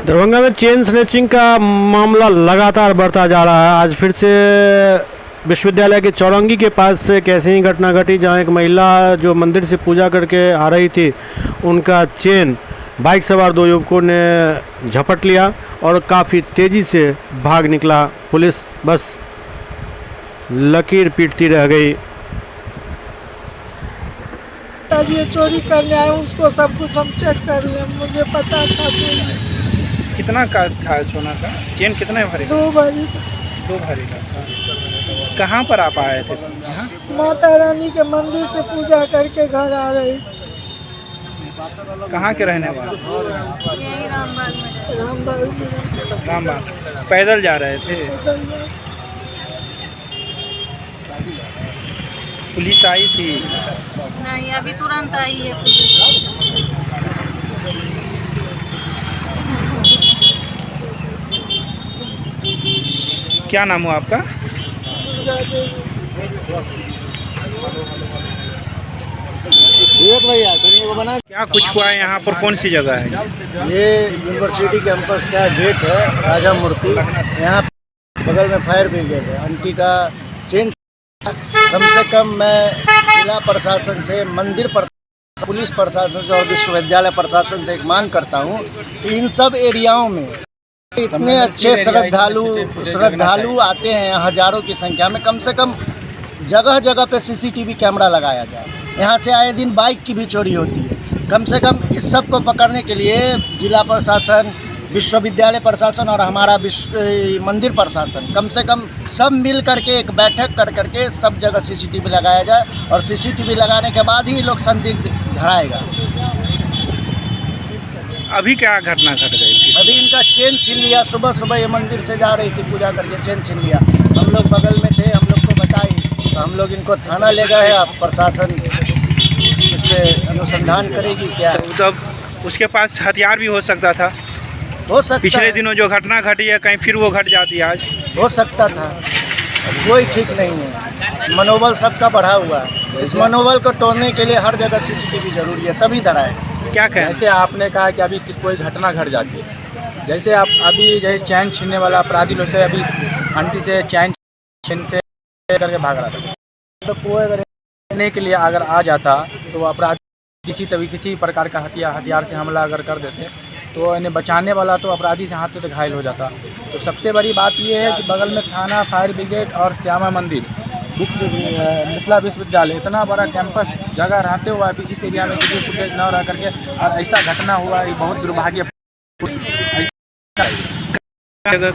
दरभंगा में chain snatching का मामला लगातार बढ़ता जा रहा है। आज फिर से विश्वविद्यालय के चौरंगी के पास से एक ऐसी ही घटना घटी जहां एक महिला जो मंदिर से पूजा करके आ रही थी, उनका चेन बाइक सवार दो युवकों ने झपट लिया और काफ़ी तेज़ी से भाग निकला। पुलिस बस लकीर पीटती रह गई। तब ये चोरी करने आए, उसको सब कुछ हम चेक कर लिए, मुझे पता था कि कितना का था सोना का चेन? कितना भरी? 2 भरी। 2 भरी का था। कहाँ पर आप आए थे? यहाँ माता रानी के मंदिर से पूजा करके घर आ रही। कहाँ के रहने वाले? यही रामबाग। रामबाग। पैदल जा रहे थे? पुलिस आई थी? नहीं, अभी तुरंत आई है पुलिस। क्या नाम हुआ आपका? क्या कुछ हुआ है यहाँ पर? कौन सी जगह है ये? यूनिवर्सिटी कैंपस का गेट है, राजा मूर्ति। यहाँ बगल में फायर ब्रिगेड है। आंटी का चेन कम से कम मैं जिला प्रशासन से, मंदिर प्रशासन, पुलिस प्रशासन से और विश्वविद्यालय प्रशासन से एक मांग करता हूँ कि इन सब एरियाओं में इतने अच्छे श्रद्धालु आते हैं हजारों की संख्या में, कम से कम जगह जगह पे सीसीटीवी कैमरा लगाया जाए। यहाँ से आए दिन बाइक की भी चोरी होती है। कम से कम इस सब को पकड़ने के लिए जिला प्रशासन, विश्वविद्यालय प्रशासन और हमारा मंदिर प्रशासन कम से कम सब मिल करके एक बैठक कर करके सब जगह सीसीटीवी लगाया जाए और सीसीटीवी लगाने के बाद ही लोग संदिग्ध धराएगा। अभी क्या घटना घट गई थी? अभी इनका चेन छीन लिया। सुबह सुबह ये मंदिर से जा रही थी पूजा करके, चेन छीन लिया। हम लोग बगल में थे, हम लोग को बताई तो हम लोग इनको थाना ले गए। अब प्रशासन इस पर अनुसंधान करेगी क्या। तब उसके पास हथियार भी हो सकता था। हो सकता पिछले दिनों जो घटना घटी है, कहीं फिर वो घट जाती है आज। हो सकता था। कोई ठीक नहीं है। मनोबल सबका बढ़ा हुआ है। इस मनोबल को तोड़ने के लिए हर जगह सीसीटीवी जरूरी है, तभी धराए। क्या कहें? जैसे आपने कहा कि अभी कोई घटना घट जाती है, जैसे आप अभी जैसे चैन छीनने वाला अपराधी लोग से अभी आंटी से चैन छीनते करके भाग रहा था, तो कोई अगर लेने के लिए अगर आ जाता तो अपराधी किसी प्रकार का हथियार से हमला अगर कर देते तो इन्हें बचाने वाला तो अपराधी से हाथ से घायल हो जाता। तो सबसे बड़ी बात यह है कि बगल में थाना, फायर ब्रिगेड और श्यामा मंदिर, मिथिला विश्वविद्यालय, इतना बड़ा कैंपस जगह रहते हुए अभी इस एरिया में किसी फुटेज न रह करके और ऐसा घटना हुआ, ये बहुत दुर्भाग्य।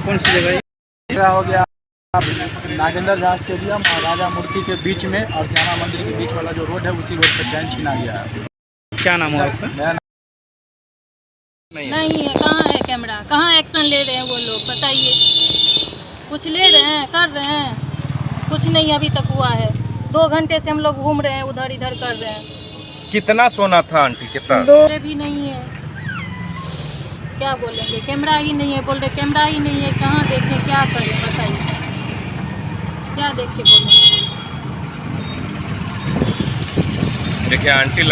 कौन सी जगह हो गया? नागेंद्र झा स्टेडियम और राजा मूर्ति के बीच में और श्यामा मंदिर के बीच वाला जो रोड है, उसी रोड पर चैन छीना गया है। क्या नाम हुआ आपका? नहीं है। कहाँ है कैमरा? कहाँ एक्शन ले रहे हैं वो लोग? बताइए। कुछ ले रहे हैं, कर रहे हैं? कुछ नहीं अभी तक हुआ है। 2 घंटे से हम लोग घूम रहे हैं, उधर इधर कर रहे हैं। कितना सोना था आंटी? कितना? भी नहीं है। क्या बोलेंगे? कैमरा ही नहीं है, बोल रहे कैमरा ही नहीं है। कहाँ देखें, क्या करें? बताइए, क्या देख के बोलें? देखिए आंटी